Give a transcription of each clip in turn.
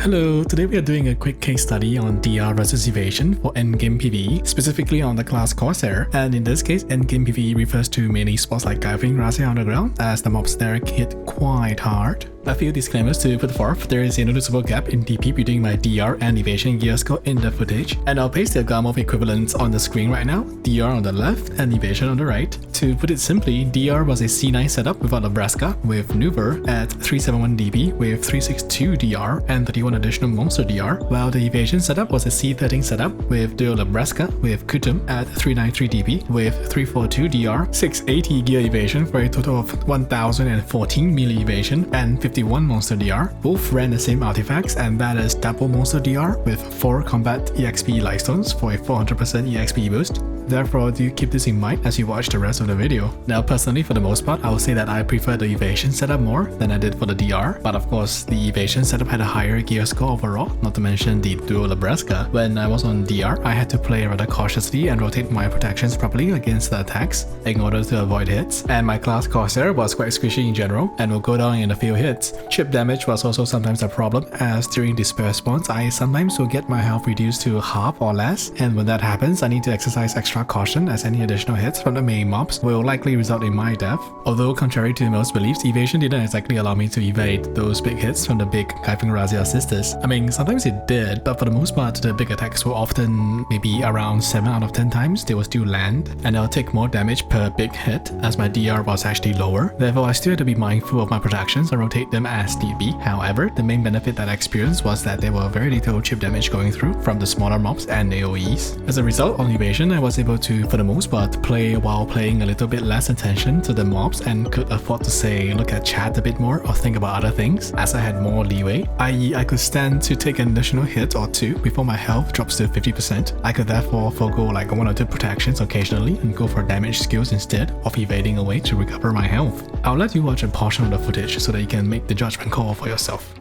Hello, today we are doing a quick case study on DR versus Evasion for endgame PVE, specifically on the class Corsair, and in this case, endgame PVE refers to many spots like Giving Razzia Underground, as the mobs there hit quite hard. A few disclaimers to put forth. There is a noticeable gap in DP between my DR and Evasion gear score in the footage, and I'll paste the Garmov equivalents on the screen right now, DR on the left and Evasion on the right. To put it simply, DR was a C9 setup without Nebraska, with Nuver at 371 dB with 362 DR and 31 additional monster DR, while the Evasion setup was a C13 setup with dual Nebraska with Kutum at 393 dB with 342 DR, 680 gear evasion for a total of 1014 melee evasion and 51 monster DR. Both ran the same artifacts, and that is double monster DR with 4 combat EXP lightstones for a 400% EXP boost. Therefore, do keep this in mind as you watch the rest of the video. Now personally, for the most part, I would say that I prefer the Evasion setup more than I did for the DR, but of course the Evasion setup had a higher gear score overall, not to mention the dual Nebraska. When I was on DR, I had to play rather cautiously and rotate my protections properly against the attacks in order to avoid hits, and my class Corsair was quite squishy in general and will go down in a few hits. Chip damage was also sometimes a problem, as during despair spawns I sometimes will get my health reduced to half or less, and when that happens I need to exercise extra caution as any additional hits from the main mobs will likely result in my death. Although contrary to most beliefs, Evasion didn't exactly allow me to evade those big hits from the big Giving Razzia sisters. I mean, sometimes it did, but for the most part the big attacks were often maybe around 7 out of 10 times they will still land, and I'll take more damage per big hit as my DR was actually lower. Therefore, I still had to be mindful of my protections and rotate them as need be. However, the main benefit that I experienced was that there were very little chip damage going through from the smaller mobs and AoEs. As a result, on Evasion I was able to, for the most part, play while paying a little bit less attention to the mobs and could afford to say look at chat a bit more or think about other things, as I had more leeway, i.e. I could stand to take an additional hit or two before my health drops to 50%. I could therefore forego like 1 or 2 protections occasionally and go for damage skills instead of evading away to recover my health. I'll let you watch a portion of the footage so that you can make the judgment call for yourself.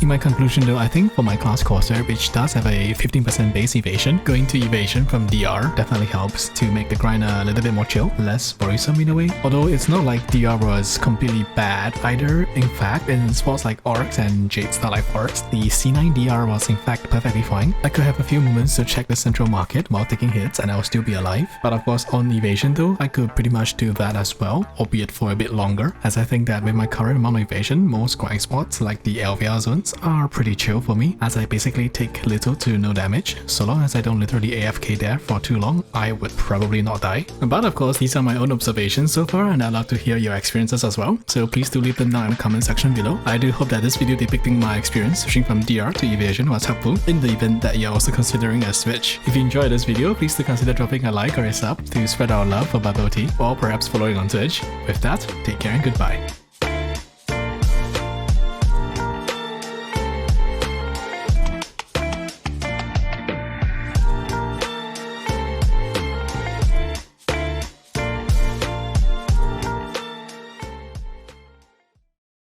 In my conclusion though, I think for my class Corsair, which does have a 15% base evasion, going to Evasion from DR definitely helps to make the grind a little bit more chill, less worrisome in a way. Although it's not like DR was completely bad either. In fact, in spots like Oryx and Jade Starlight Forest, the C9 DR was in fact perfectly fine. I could have a few moments to check the central market while taking hits and I'll still be alive. But of course on Evasion though, I could pretty much do that as well, albeit for a bit longer, as I think that with my current amount of evasion, most grind spots like the LVR zones are pretty chill for me, as I basically take little to no damage. So long as I don't literally AFK there for too long, I would probably not die. But of course, these are my own observations so far, and I'd love to hear your experiences as well, so please do leave them down in the comment section below. I do hope that this video depicting my experience switching from DR to Evasion was helpful in the event that you're also considering a switch. If you enjoyed this video, please do consider dropping a like or a sub to spread our love for bubble tea, or perhaps following on Twitch. With that, take care and goodbye.